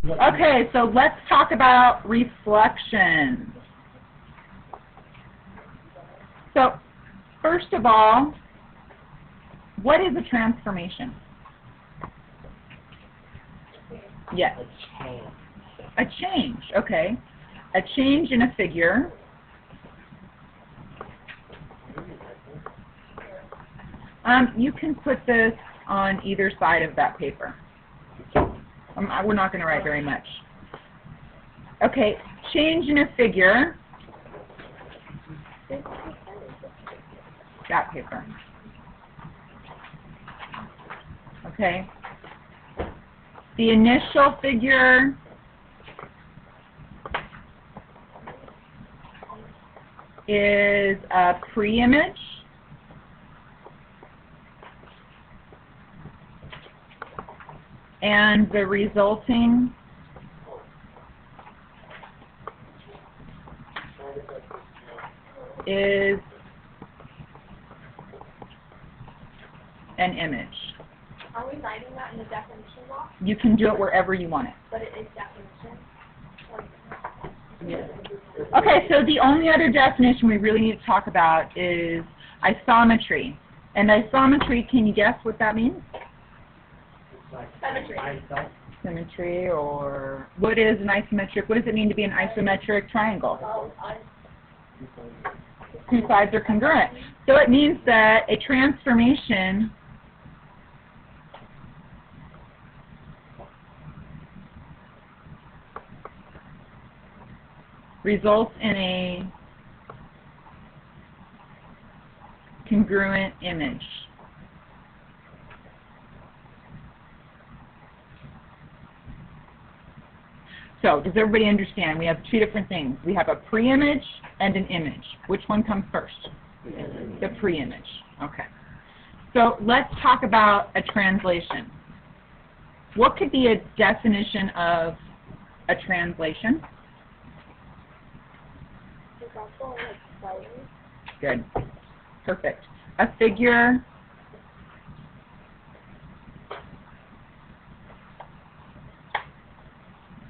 Okay, so let's talk about reflection. So, first of all, what is a transformation? Yes. A change, okay. A change in a figure. You can put this on either side of that paper. We're not going to write very much. Okay, change in a figure. That paper. Okay. The initial figure is a pre-image. And the resulting is an image. Are we writing that in the definition box? You can do it wherever you want it. But it is definition? Yes. Okay, so the only other definition we really need to talk about is isometry. And isometry, can you guess what that means? Symmetry. Symmetry, or what is an isometric? What does it mean to be an isometric triangle? Two sides are congruent. So it means that a transformation results in a congruent image. So, does everybody understand? We have two different things. We have a pre-image and an image. Which one comes first? The pre-image. Okay. So, let's talk about a translation. What could be a definition of a translation? Good. Perfect. A figure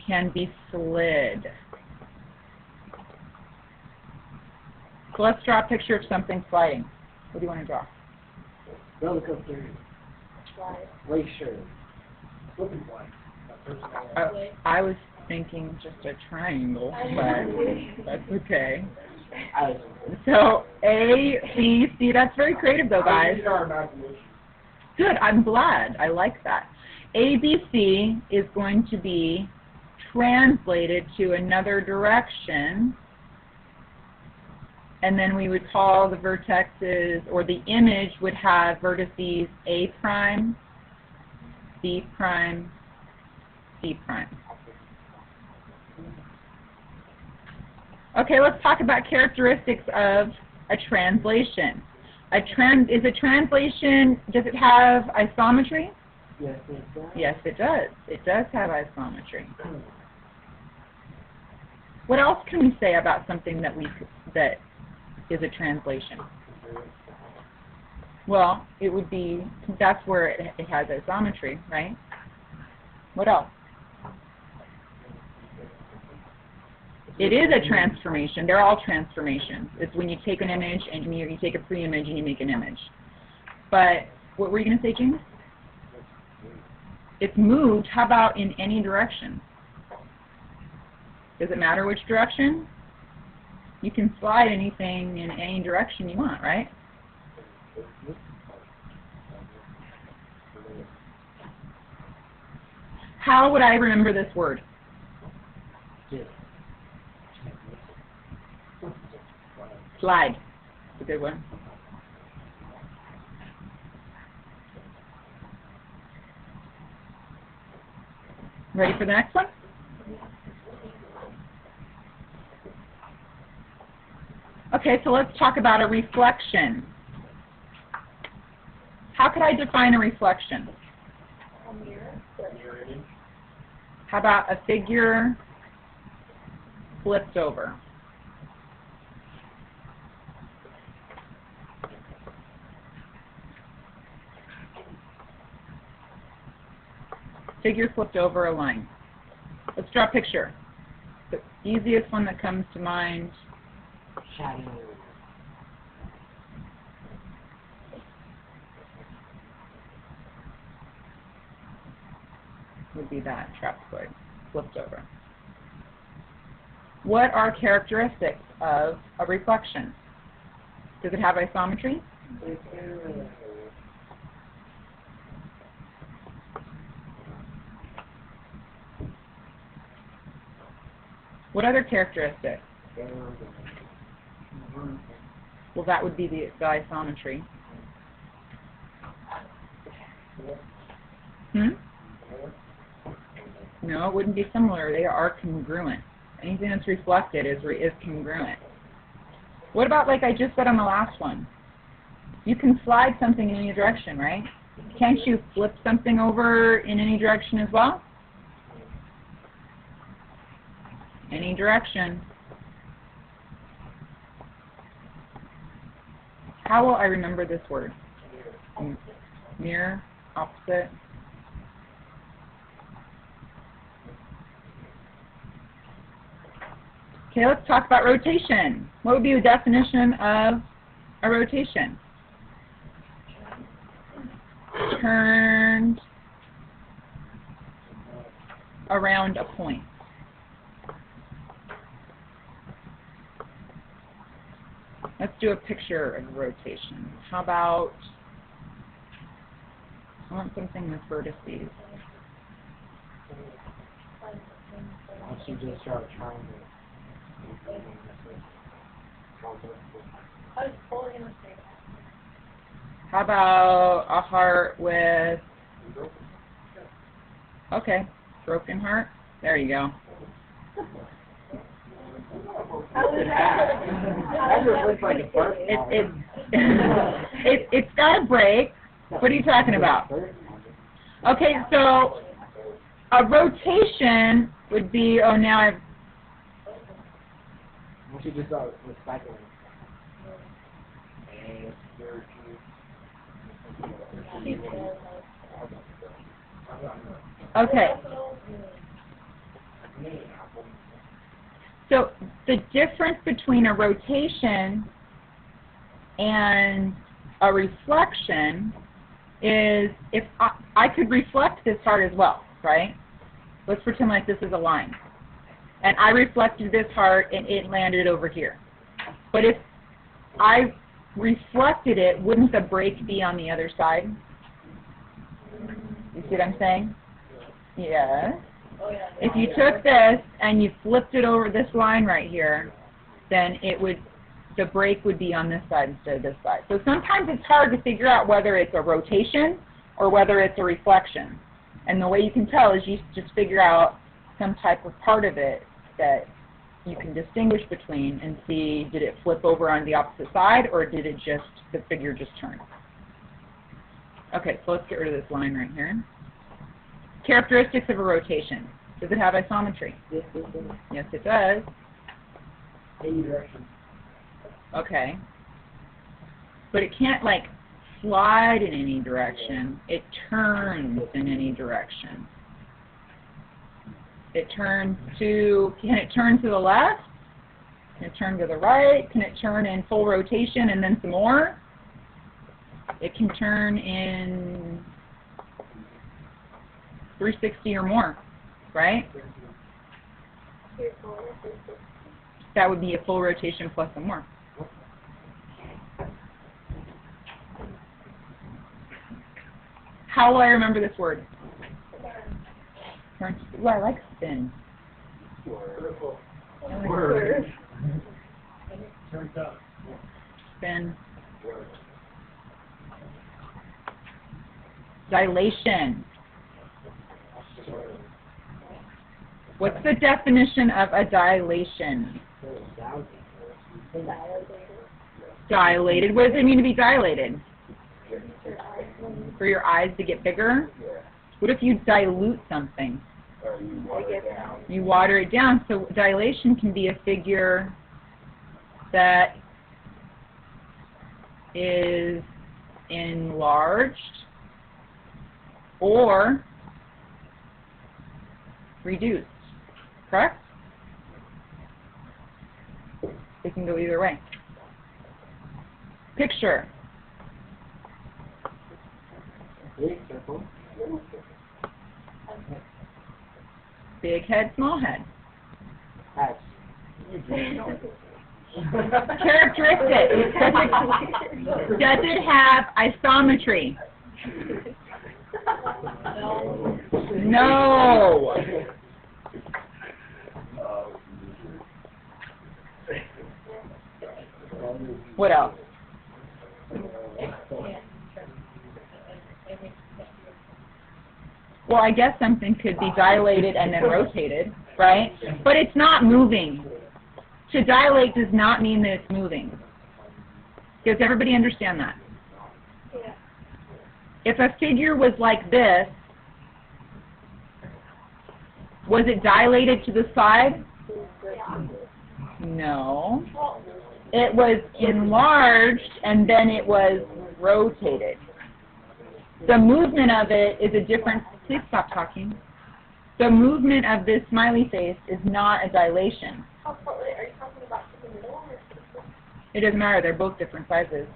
can be slid. So let's draw a picture of something sliding. What do you want to draw? Roller coaster. Glacier. Flipping flag. I was thinking just a triangle, but that's okay. So A, B, C, that's very creative though, guys. Good, I'm glad. I like that. A, B, C is going to be translated to another direction, and then we would call the vertexes, or the image would have vertices A prime, B prime, C prime. Okay, let's talk about characteristics of a translation. Is a translation, does it have isometry? Yes, it does. Yes, it does. It does have isometry. What else can we say about something that is a translation? Well, it would be, that's where it has isometry, right? What else? It is a transformation. They're all transformations. It's when you take an image and you take a pre-image and you make an image. But what were you going to say, James? It's moved. How about in any direction? Does it matter which direction? You can slide anything in any direction you want, right? How would I remember this word? Slide. It's a good one. Ready for the next one? Okay, so let's talk about a reflection. How could I define a reflection? A mirror. How about a figure flipped over? Figure flipped over a line. draw a picture. The easiest one that comes to mind. Shadow. Would be that trapezoid flipped over. What are characteristics of a reflection? Does it have isometry? What other characteristics? Well, that would be the isometry. No, it wouldn't be similar. They are congruent. Anything that's reflected is congruent. What about, like I just said on the last one? You can slide something in any direction, right? Can't you flip something over in any direction as well? Any direction. How will I remember this word? Mirror, opposite. Okay, let's talk about rotation. What would be the definition of a rotation? Turned around a point. Let's do a picture of rotation. How about, I want something with vertices. I should just draw a triangle. I was totally going to say that. How about a heart with, okay, broken heart? There you go. That just looks like a bird. It's got a break. What are you talking about? Okay, so a rotation would be, oh, now I've, We should just recycle okay. So the difference between a rotation and a reflection is if I could reflect this heart as well, right? Let's pretend like this is a line. And I reflected this heart and it landed over here. But if I reflected it, wouldn't the break be on the other side? You see what I'm saying? Yes. If you took this and you flipped it over this line right here, then it would, the break would be on this side instead of this side. So sometimes it's hard to figure out whether it's a rotation or whether it's a reflection. And the way you can tell is you just figure out some type of part of it that you can distinguish between and see, did it flip over on the opposite side or did it just, the figure just turn? Okay, so let's get rid of this line right here. Characteristics of a rotation. Does it have isometry? Yes, it does. any direction. Okay. But it can't, like, slide in any direction. It turns in any direction. It turns to, can it turn to the left? Can it turn to the right? Can it turn in full rotation and then some more? It can turn in 360 or more, right? That would be a full rotation plus some more. How will I remember this word? Turn. Ooh, I like spin. Word. Spin. Dilation. What's the definition of a dilation? Dilated. What does it mean to be dilated? For your eyes to get bigger? What if you dilute something? You water it down. So dilation can be a figure that is enlarged or reduced. correct? It can go either way. Picture. Big circle. Big head, small head. Hatch. Characteristics. Does it have isometry? No. What else? Well, I guess something could be dilated and then rotated, right? But it's not moving. To dilate does not mean that it's moving. Does everybody understand that? Yeah. If a figure was like this, was it dilated to the side? Yeah. No. It was enlarged and then it was rotated. The movement of it is a different... Please stop talking. The movement of this smiley face is not a dilation. How far, are you talking about the middle or? It doesn't matter. They're both different sizes.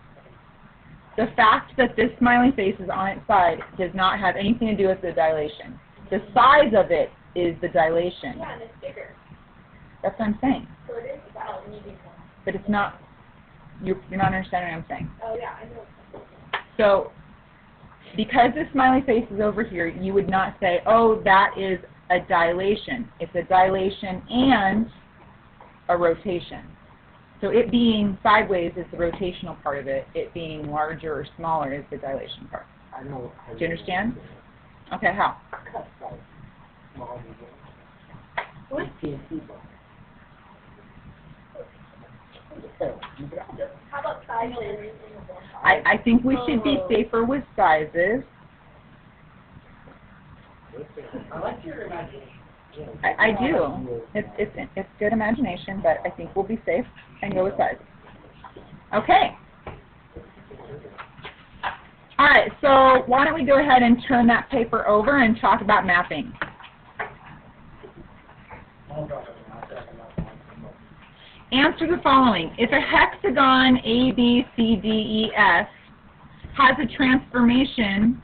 The fact that this smiley face is on its side does not have anything to do with the dilation. The size of it is the dilation. Yeah, and it's bigger. That's what I'm saying. So it is about medium. But it's not... You're not understanding what I'm saying. Oh, yeah, I know. So, because the smiley face is over here, you would not say, oh, that is a dilation. It's a dilation and a rotation. So it being sideways is the rotational part of it. It being larger or smaller is the dilation part. I know. Do you understand? Okay, how? What? TNT ball. How about sizes? I think we should be safer with sizes. I like your imagination. I do. It's good imagination, but I think we'll be safe and go with size. Okay. All right, so why don't we go ahead and turn that paper over and talk about mapping. Answer the following. If a hexagon A, B, C, D, E, F has a transformation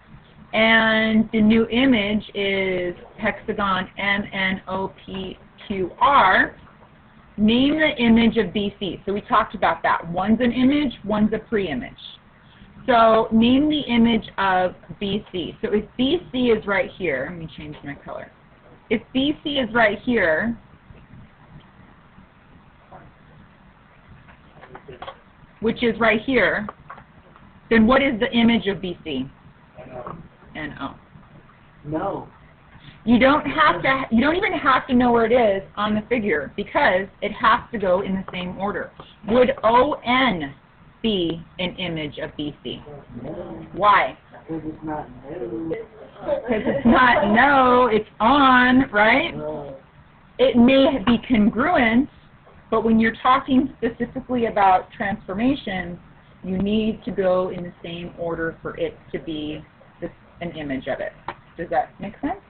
and the new image is hexagon MNOPQR, name the image of BC. So we talked about that. One's an image, one's a pre-image. So name the image of BC. So if BC is right here, let me change my color. If BC is right here, which is right here, then what is the image of BC? NO. No. You don't even have to know where it is on the figure because it has to go in the same order. Would ON be an image of BC? No. Why? Because it's not new. Because it's not no, it's on, right? No. It may be congruent, but when you're talking specifically about transformation, you need to go in the same order for it to be an image of it. Does that make sense?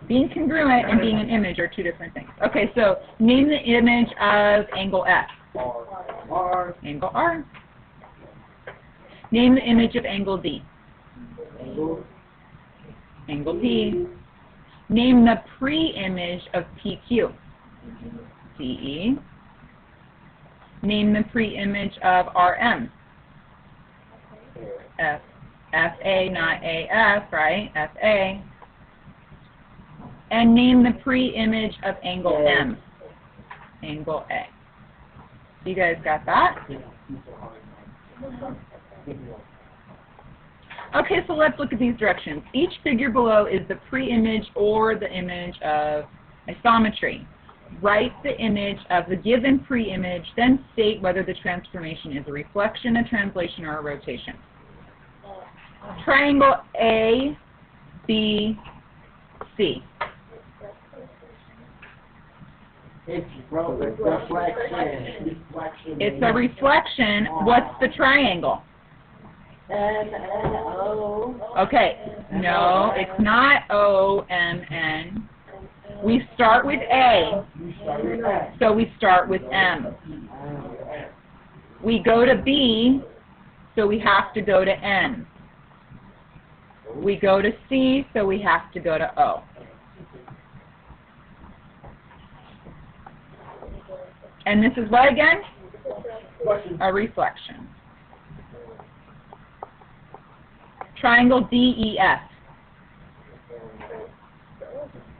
Being congruent and being an image are two different things. Okay, so name the image of angle F. R. Angle R. Name the image of angle D. Angle. Angle P. Name the pre-image of PQ. CE. Name the pre-image of RM. FA, not AF, right? FA. And name the pre-image of angle M. Angle A. You guys got that? Okay, so let's look at these directions. Each figure below is the pre-image or the image of isometry. Write the image of the given pre-image, then state whether the transformation is a reflection, a translation, or a rotation. Triangle A, B, C. It's reflection. It's a reflection. What's the triangle? MNO. Okay, no, it's not OMN. We start with A, You start with that. so we start with M. We go to B, so we have to go to N. We go to C, so we have to go to O. And this is what again? Question. A reflection. Triangle DEF.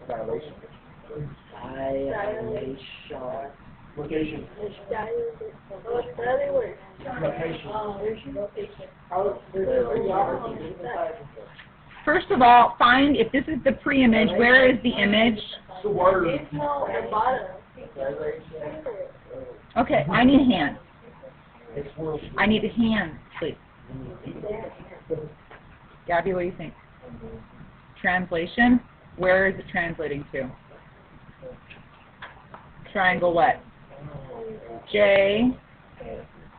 Dilation. Location. Location. First of all, find, if this is the pre-image, where is the image? The word. Okay, I need a hand. It's world. I need a hand, please. Gabby, what do you think? Translation? Where is it translating to? Triangle what? J,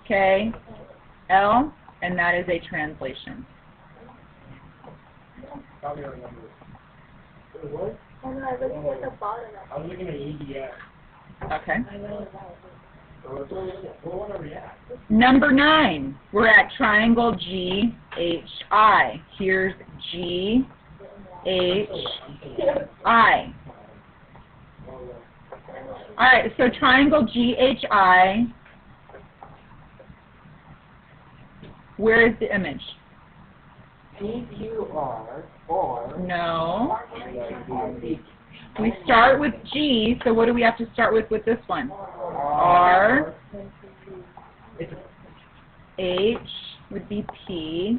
K, L, and that is a translation. What? Oh no, I was looking at the bottom. I was looking at EDF. Okay. What one are we at? Number 9, we're at triangle GHI. Here's GHI. Alright, so triangle GHI, where is the image? CQR or No. We start with G, so what do we have to start with this one? R, H would be P,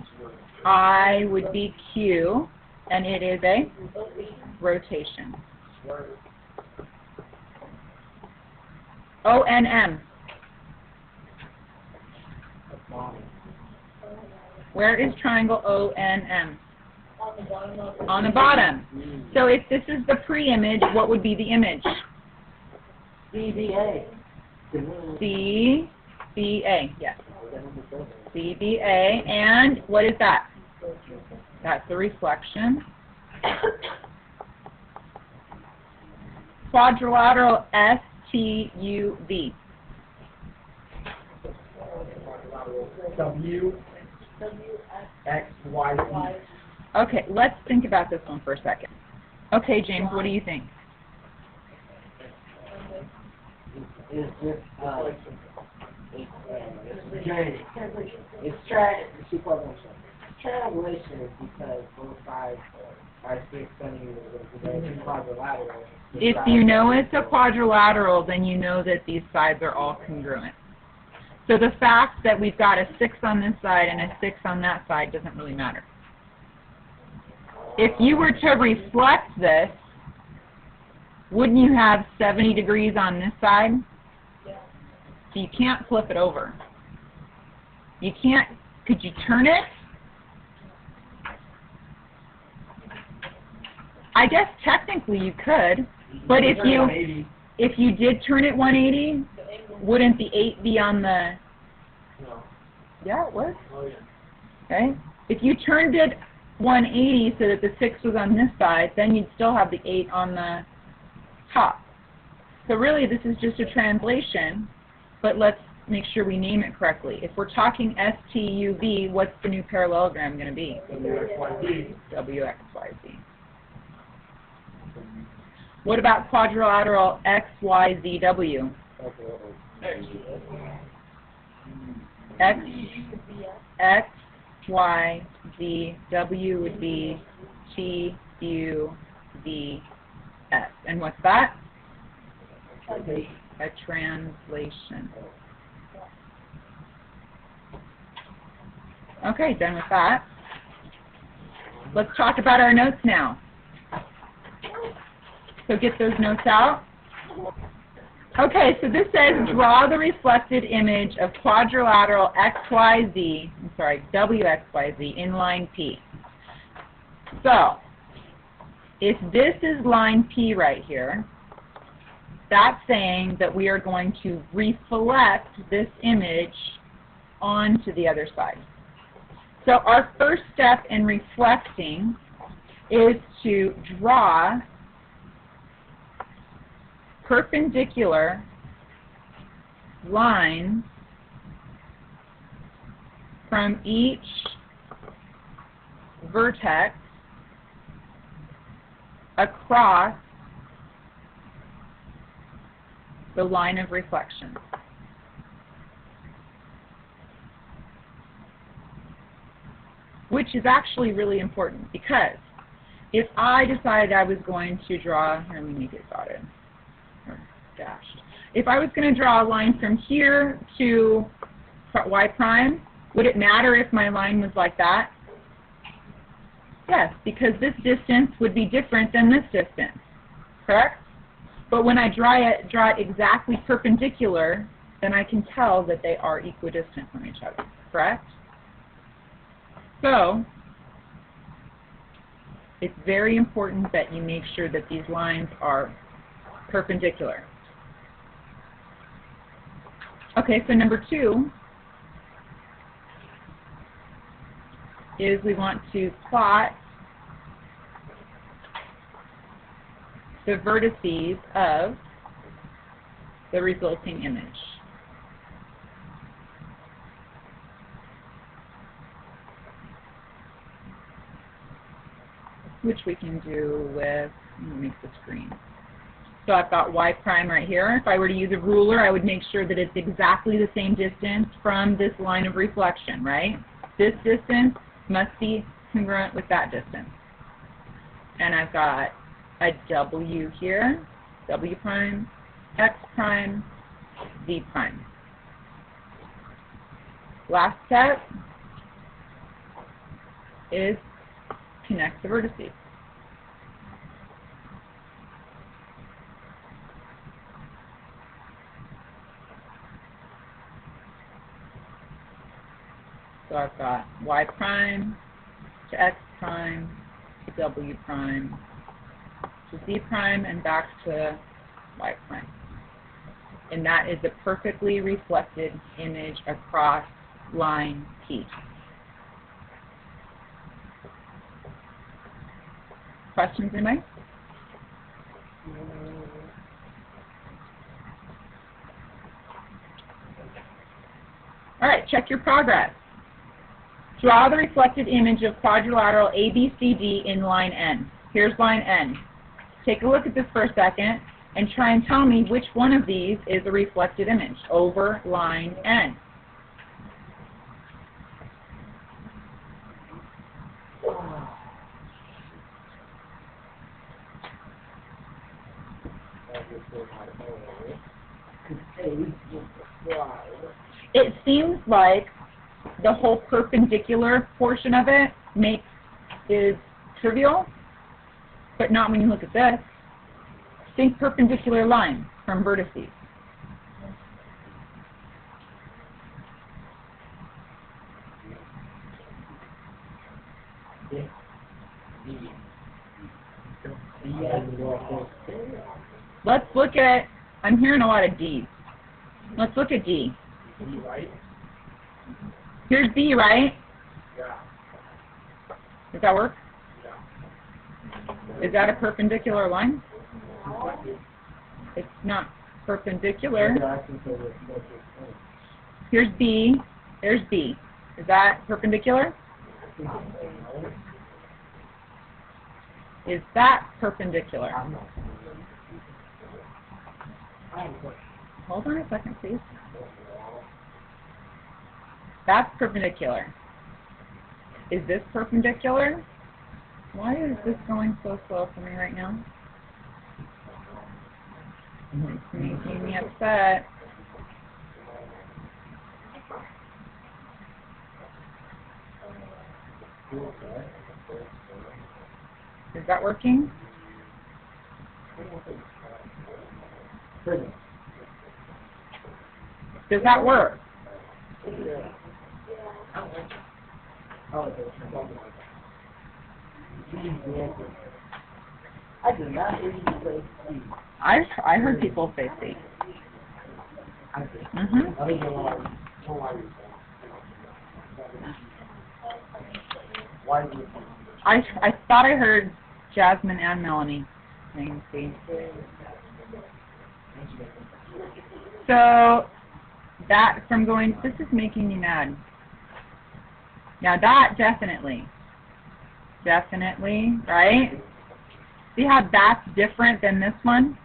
I would be Q, and it is a rotation. O, N, M. Where is triangle O, N, M? On the bottom. So if this is the pre-image, what would be the image? CBA. CBA, yes. CBA, and what is that? That's the reflection. Quadrilateral STUV. W X Y Z. Okay, let's think about this one for a second. Okay, James, what do you think? It's just J. It's translation is because both sides are 6 centimeters. It's quadrilateral. If you know it's a quadrilateral, then you know that these sides are all congruent. So the fact that we've got a 6 on this side and a 6 on that side doesn't really matter. If you were to reflect this, wouldn't you have 70 degrees on this side? So you can't flip it over. You can't, could you turn it? I guess technically you could, but if you did turn it 180, wouldn't the 8 be on the... No. Yeah, it would. Oh, yeah. Okay? If you turned it 180 so that the 6 was on this side, then you'd still have the 8 on the top. So really this is just a translation, but let's make sure we name it correctly. If we're talking STUV, what's the new parallelogram going to be? WXYZ. WXYZ. What about quadrilateral XYZW? X, X, Y, Z, W would be T, U, V, S. And what's that? A translation. Okay, done with that. Let's talk about our notes now. So get those notes out. Okay, so this says draw the reflected image of quadrilateral WXYZ in line P. So, if this is line P right here, that's saying that we are going to reflect this image onto the other side. So our first step in reflecting is to draw perpendicular lines from each vertex across the line of reflection. Which is actually really important, because if I decided I was going to draw, here, let me make it dotted, or dashed. If I was going to draw a line from here to y prime, would it matter if my line was like that? Yes, because this distance would be different than this distance, correct? But when I draw it exactly perpendicular, then I can tell that they are equidistant from each other, correct? So, it's very important that you make sure that these lines are perpendicular. Okay, so number 2 is we want to plot the vertices of the resulting image. Which we can do with, let me make this green. So I've got y prime right here. If I were to use a ruler, I would make sure that it's exactly the same distance from this line of reflection, right? This distance must be congruent with that distance. And I've got a w here, w prime, x prime, z prime. Last step is connect the vertices. So I've got y prime to x prime to w prime to z prime and back to y prime. And that is a perfectly reflected image across line P. Questions, anybody? All right, check your progress. Draw the reflected image of quadrilateral ABCD in line N. Here's line N. Take a look at this for a second and try and tell me which one of these is a reflected image over line N. It seems like the whole perpendicular portion of it is trivial, but not when you look at this. Think perpendicular lines from vertices. Let's look at, I'm hearing a lot of D's. Let's look at D. Here's B, right? Yeah. Does that work? Yeah. Is that a perpendicular line? It's not perpendicular. Here's B. There's B. Is that perpendicular? Is that perpendicular? Hold on a second, please. That's perpendicular. Is this perpendicular? Why is this going so slow for me right now? It's making me upset. Is that working? Does that work? I did not hear you say C. I heard people say C. I thought I heard Jasmine and Melanie saying C. So that from going, this is making me mad. Now that definitely, right? See how that's different than this one?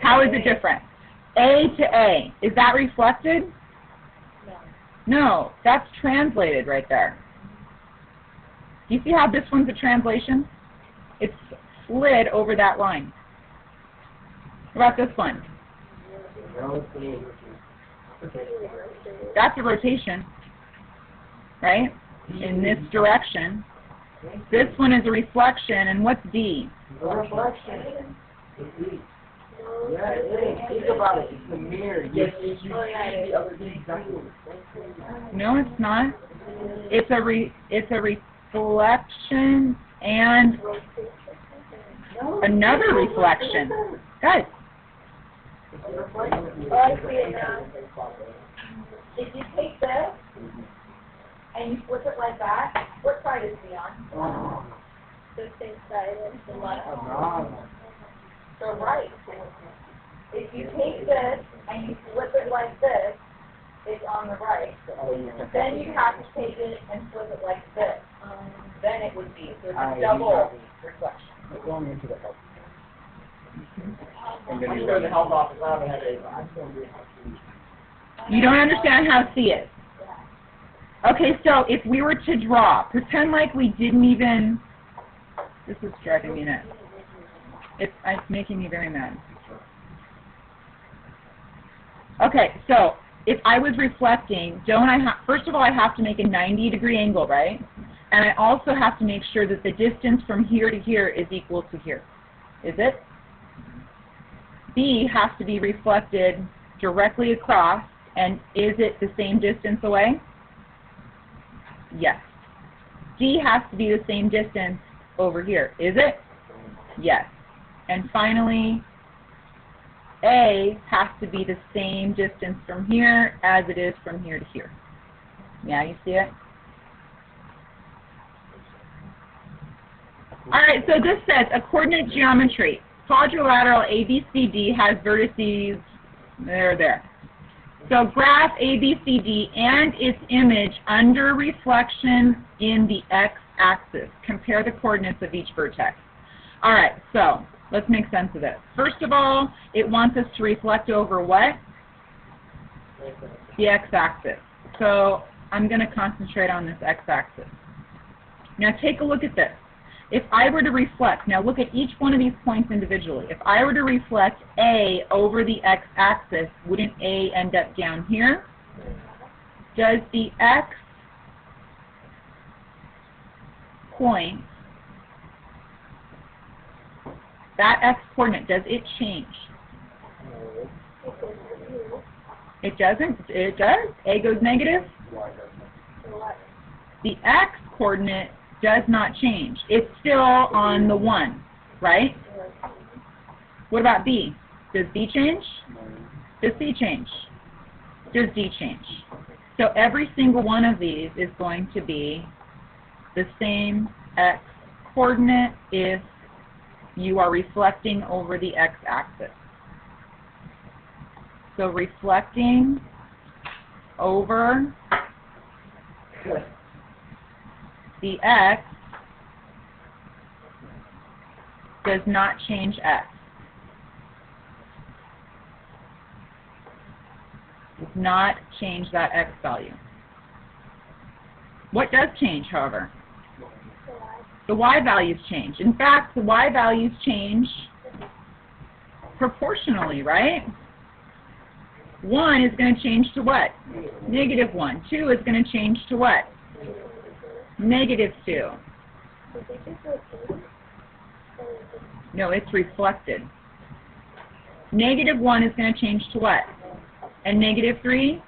How is it different? A to A, is that reflected? No, that's translated right there. Do you see how this one's a translation? It's slid over that line. What about this one? That's a rotation, right? In this direction. This one is a reflection, and what's D? Reflection. Yeah, it is. Think about it. It's the mirror. Yes, you see the other thing exactly. No, it's not. It's a reflection and another reflection. Guys. Oh, I see it now. If you take this and you flip it like that, what side is he on? The same side as the left. So right. If you take this and you flip it like this, it's on the right. Then you have to take it and flip it like this. Then it would be. So it's a double reflection. Going into the help. And then you go to the health office. You don't understand how C is. Okay, so if we were to draw, pretend like we didn't even, this is driving me nuts. It's making me very mad. Okay, so if I was reflecting, first of all, I have to make a 90-degree angle, right? And I also have to make sure that the distance from here to here is equal to here. Is it? B has to be reflected directly across, and is it the same distance away? Yes. D has to be the same distance over here. Is it? Yes. And finally, A has to be the same distance from here as it is from here to here. Yeah, you see it? All right, so this says a coordinate geometry. Quadrilateral ABCD has vertices, there. So graph ABCD and its image under reflection in the x-axis. Compare the coordinates of each vertex. All right, so let's make sense of this. First of all, it wants us to reflect over what? The x-axis. So I'm going to concentrate on this x-axis. Now take a look at this. If I were to reflect, now look at each one of these points individually. If I were to reflect A over the x-axis, wouldn't A end up down here? Does the x point, that x-coordinate, does it change? It doesn't? It does? A goes negative? The x-coordinate does not change. It's still on the 1, right? What about B? Does B change? Does C change? Does D change? So every single one of these is going to be the same x-coordinate if you are reflecting over the x-axis. So reflecting over the x does not change x. Does not change that x value. What does change, however? The y values change. In fact, the y values change proportionally, right? 1 is going to change to what? -1. 2 is going to change to what? -2. No, it's reflected. -1 is going to change to what? And -3?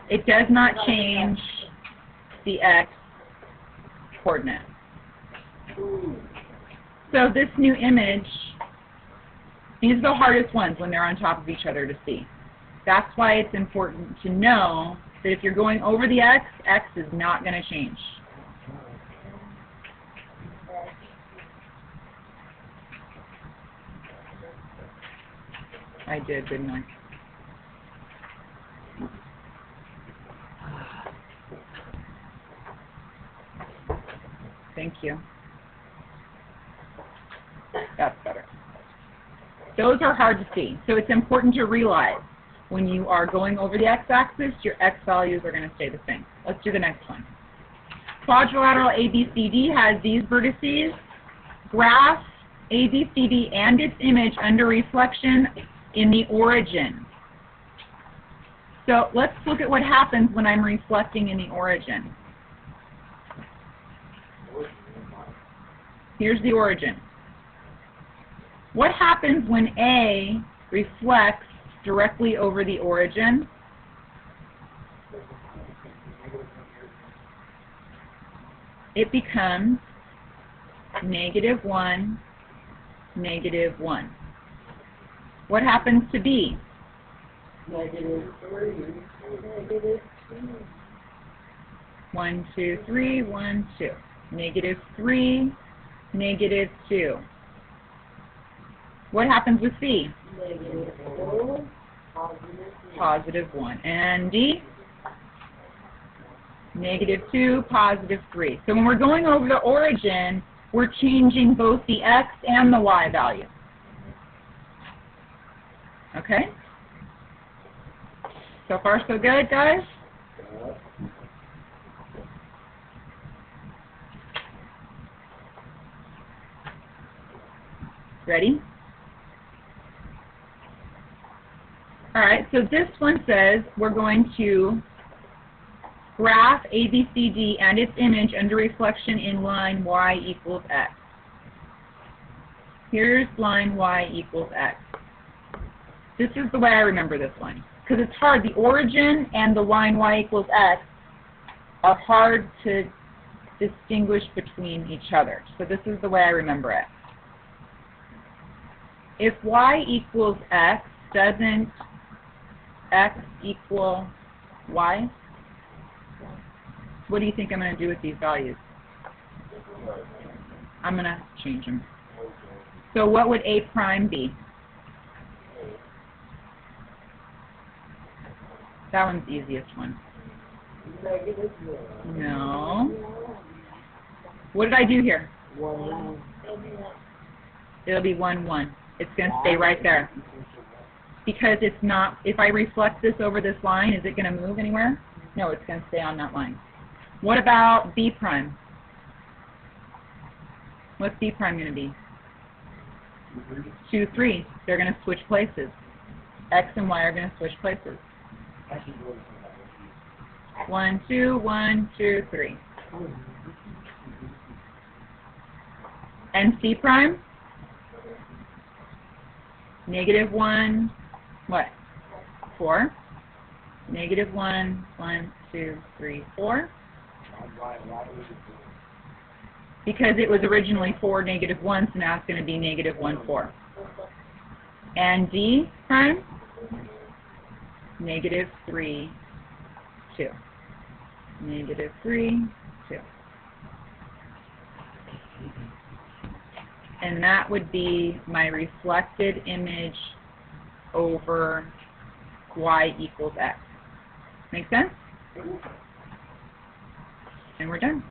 It does not change the x coordinate. So this new image, these are the hardest ones when they're on top of each other to see. That's why it's important to know that if you're going over the x, x is not going to change. I did, didn't I? Thank you. That's better. Those are hard to see. So it's important to realize when you are going over the x-axis, your x values are going to stay the same. Let's do the next one. Quadrilateral ABCD has these vertices. Graph ABCD and its image under reflection in the origin. So let's look at what happens when I'm reflecting in the origin. Here's the origin. What happens when A reflects directly over the origin? It becomes -1, -1. What happens to B? -3. 1, 2, 3, 1, 2. -3, -2. What happens with C? -4, +1. And D? -2, +3. So when we're going over the origin, we're changing both the x and the y value. Okay? So far so good, guys? Ready? All right, so this one says we're going to graph ABCD and its image under reflection in line y equals x. Here's line y equals x. This is the way I remember this one, because it's hard. The origin and the line y equals x are hard to distinguish between each other. So this is the way I remember it. If y equals x, doesn't x equal y? What do you think I'm going to do with these values? I'm going to change them. So what would A prime be? That one's the easiest one. No. What did I do here? 1. It'll be 1, 1. It's going to stay right there. Because it's not, if I reflect this over this line, is it going to move anywhere? No, it's going to stay on that line. What about B prime? What's B prime going to be? 2, 3. They're going to switch places. X and Y are going to switch places. 1, 2, 1, 2, 3. And C prime? -1, what? 4. -1, 1, 2, 3, 4. Because it was originally 4, -1, so now it's going to be -1, 4. And D prime? -3, 2. -3, 2. And that would be my reflected image over y equals x. Make sense? And we're done.